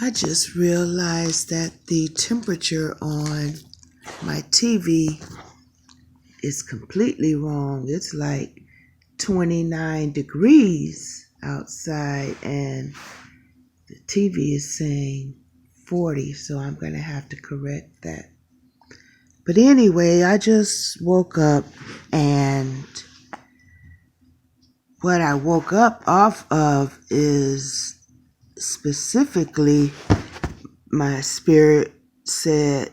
I just realized that the temperature on my TV is completely wrong. It's like 29 degrees outside and the TV is saying 40, so I'm going to have to correct that. But anyway, I just woke up, and what I woke up off of is specifically my spirit said,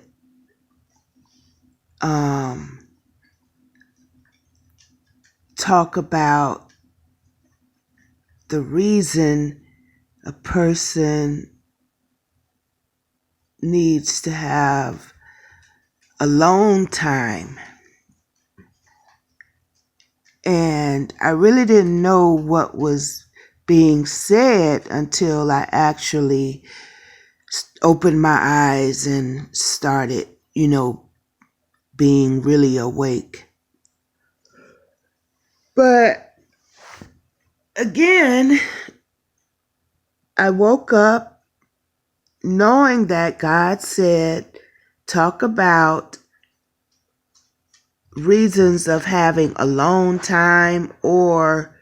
talk about the reason a person needs to have alone time. And I really didn't know what was being said until I actually opened my eyes and started, being really awake. But again, I woke up knowing that God said, talk about reasons of having alone time, or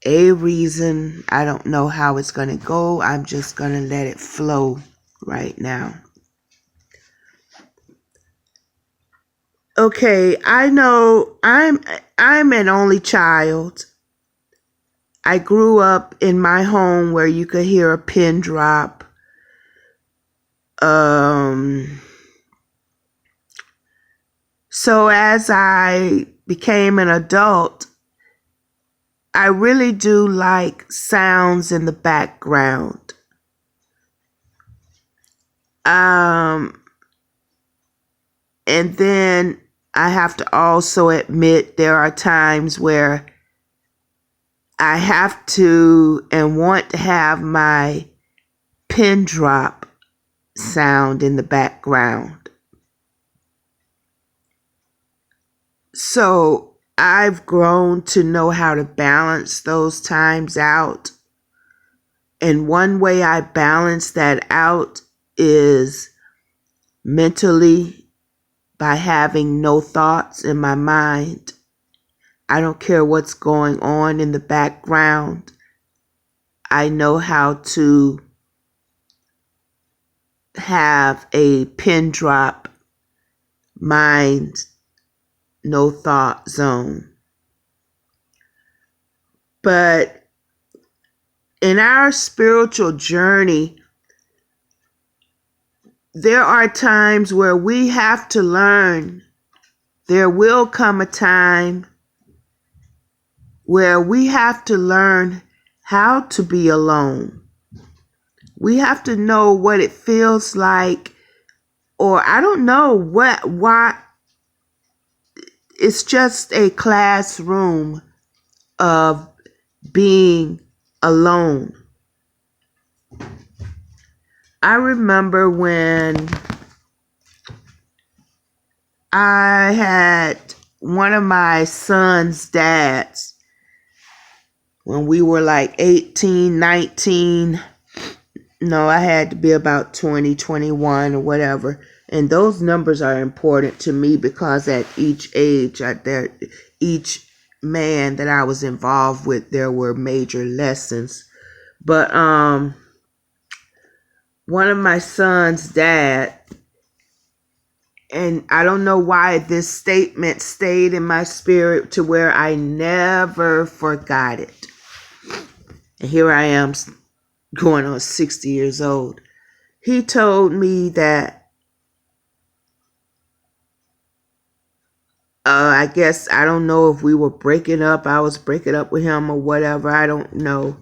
a reason. I don't know how it's going to go. I'm just going to let it flow right now. Okay, I know I'm an only child. I grew up in my home where you could hear a pin drop. So as I became an adult, I really do like sounds in the background. And then I have to also admit there are times where I have to and want to have my pin drop sound in the background. So I've grown to know how to balance those times out. And one way I balance that out is mentally, by having no thoughts in my mind. I don't care what's going on in the background. I know how to have a pin drop mind, no thought zone. But in our spiritual journey, there are times where we have to learn. There will come a time where we have to learn how to be alone. We have to know what it feels like, or I don't know why. It's just a classroom of being alone. I remember when I had one of my son's dads, when we were like 18, 19, no, I had to be about 20, 21 or whatever. And those numbers are important to me because at each age, each man that I was involved with, there were major lessons. But one of my son's dad, and I don't know why this statement stayed in my spirit to where I never forgot it. And here I am going on 60 years old. He told me that I guess, I don't know if we were breaking up. I was breaking up with him or whatever. I don't know.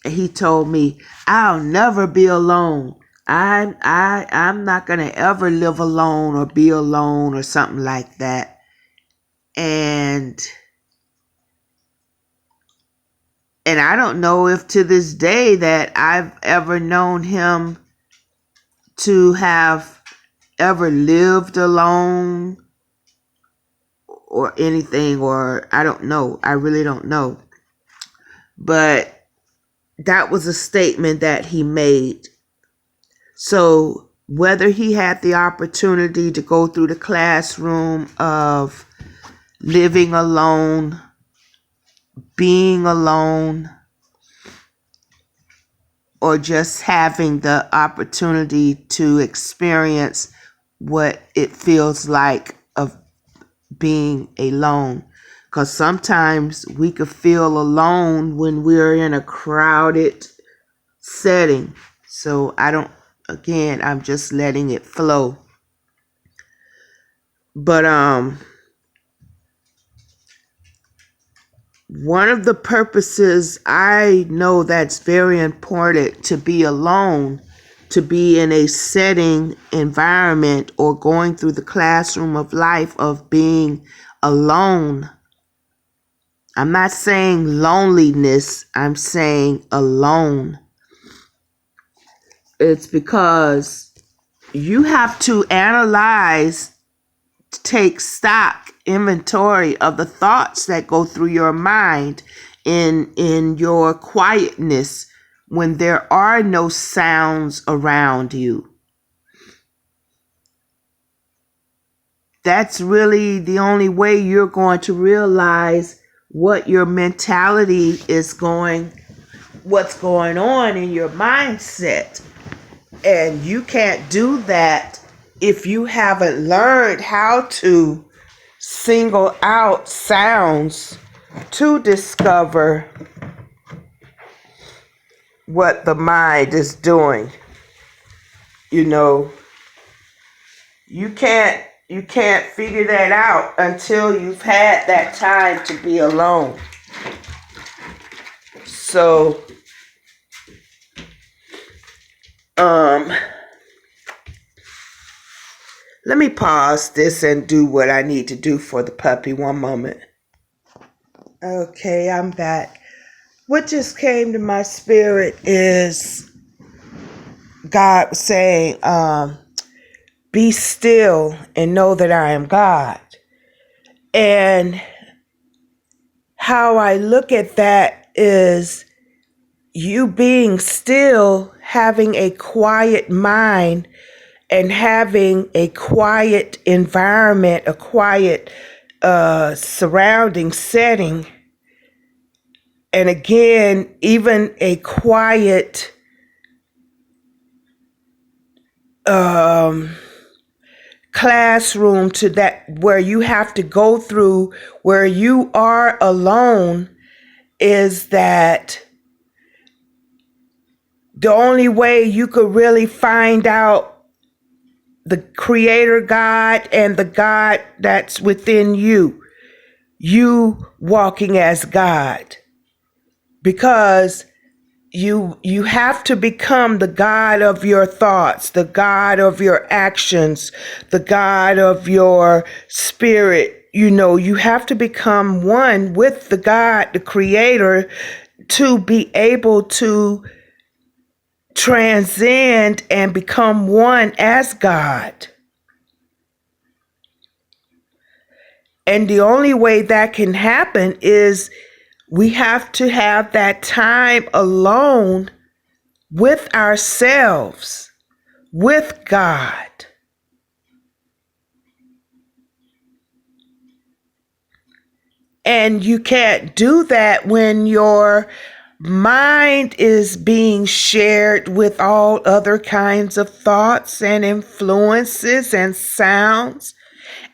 And he told me, I'll never be alone. I'm not going to ever live alone or be alone or something like that. And I don't know if to this day that I've ever known him to have ever lived alone or anything, or I don't know. I really don't know. But that was a statement that he made. So whether he had the opportunity to go through the classroom of living alone, being alone, or just having the opportunity to experience what it feels like of being alone. Because sometimes we could feel alone when we're in a crowded setting. So I'm just letting it flow. But one of the purposes I know that's very important to be alone, to be in a setting, environment, or going through the classroom of life of being alone. I'm not saying loneliness, I'm saying alone. It's because you have to analyze, take stock, inventory of the thoughts that go through your mind in your quietness when there are no sounds around you. That's really the only way you're going to realize what your mentality is what's going on in your mindset. And you can't do that if you haven't learned how to single out sounds to discover what the mind is doing. You know, you can't figure that out until you've had that time to be alone. So let me pause this and do what I need to do for the puppy. One moment. Okay, I'm back. What just came to my spirit is God saying, be still and know that I am God. And how I look at that is you being still, having a quiet mind, and having a quiet environment, a quiet surrounding setting. And again, even a quiet classroom to that where you have to go through, where you are alone, is that the only way you could really find out the Creator God and the God that's within you walking as God. Because you have to become the God of your thoughts, the God of your actions, the God of your spirit. You know, you have to become one with the God, the Creator, to be able to transcend and become one as God. And the only way that can happen is we have to have that time alone with ourselves, with God. And you can't do that when your mind is being shared with all other kinds of thoughts and influences and sounds.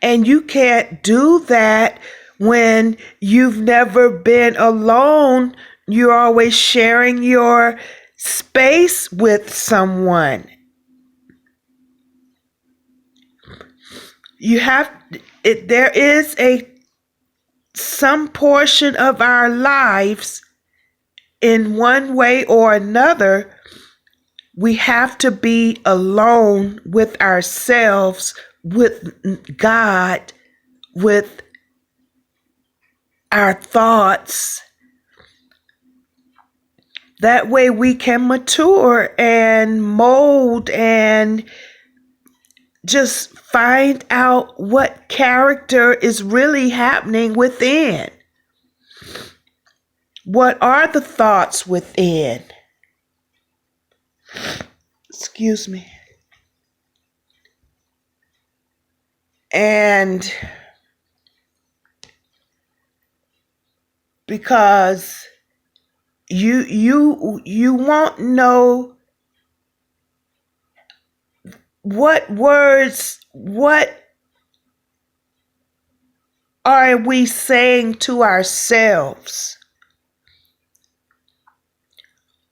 And you can't do that when you've never been alone. You're always sharing your space with someone. There is some portion of our lives, in one way or another, we have to be alone with ourselves, with God, with our thoughts. That way we can mature and mold and just find out what character is really happening within. What are the thoughts within? Excuse me. And because you won't know what words, what are we saying to ourselves?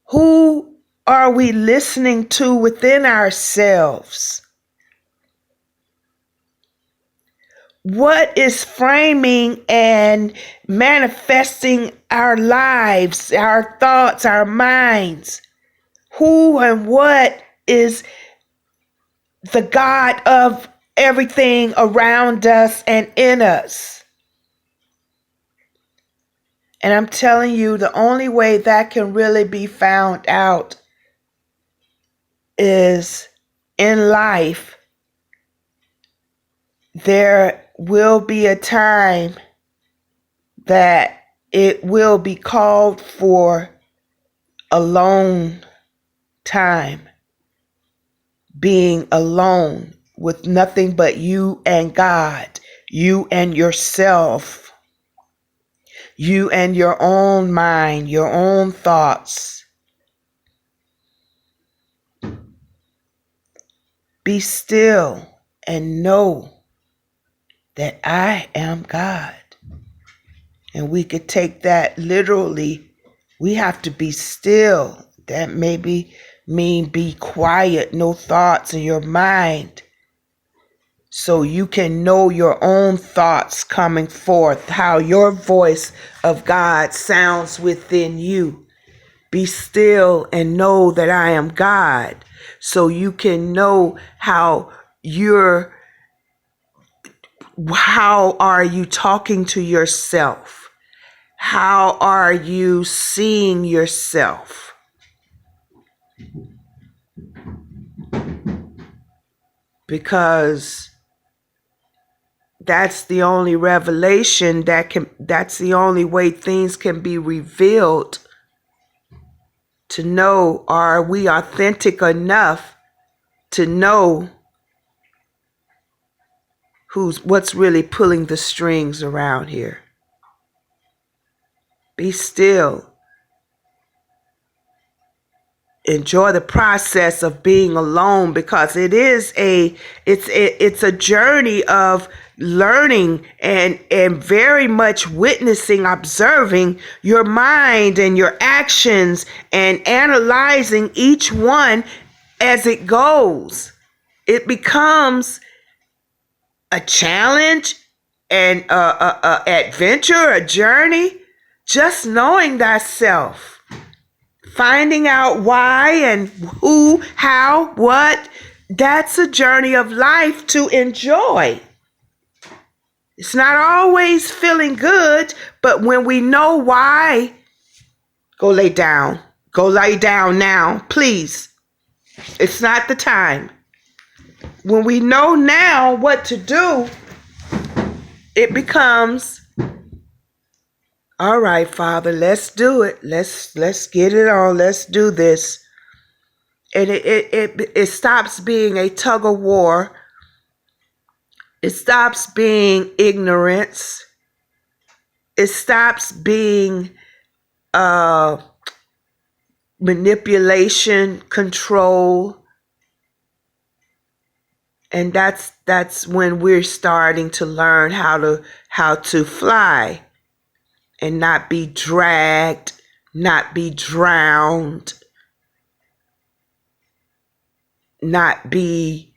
Who are we listening to within ourselves? What is framing and manifesting our lives, our thoughts, our minds? Who and what is the God of everything around us and in us? And I'm telling you, the only way that can really be found out is in life. There will be a time that it will be called for alone time, being alone with nothing but you and God, you and yourself, you and your own mind, your own thoughts. Be still and know that I am God. And we could take that literally. We have to be still. That maybe mean be quiet, no thoughts in your mind. So you can know your own thoughts coming forth, how your voice of God sounds within you. Be still and know that I am God. So you can know how are you talking to yourself? How are you seeing yourself? Because that's the only revelation that's the only way things can be revealed, to know, are we authentic enough to know what's really pulling the strings around here. Be still. Enjoy the process of being alone, because it's a journey of learning and very much witnessing, observing your mind and your actions and analyzing each one as it goes. It becomes a challenge, an adventure, a journey, just knowing thyself. Finding out why and who, how, what. That's a journey of life to enjoy. It's not always feeling good, but when we know why, go lay down. Go lay down now, please. It's not the time. When we know now what to do, it becomes, all right, Father, let's do it. Let's get it on. Let's do this. And it stops being a tug of war. It stops being ignorance. It stops being manipulation, control. And that's when we're starting to learn how to fly and not be dragged, not be drowned, not be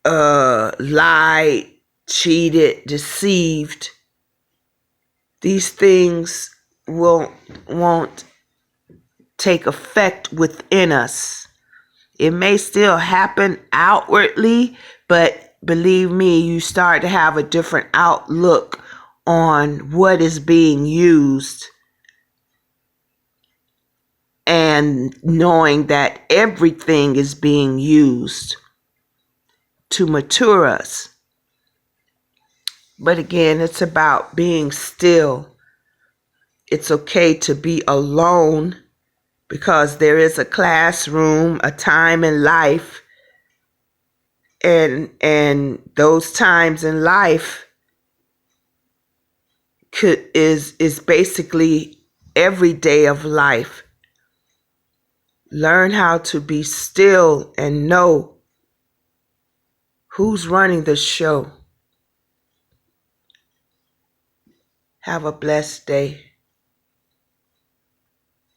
lied, cheated, deceived. These things won't take effect within us. It may still happen outwardly, but believe me, you start to have a different outlook on what is being used, and knowing that everything is being used to mature us. But again, it's about being still. It's okay to be alone, because there is a classroom, a time in life and those times in life is basically every day of life. Learn how to be still and know who's running the show. Have a blessed day.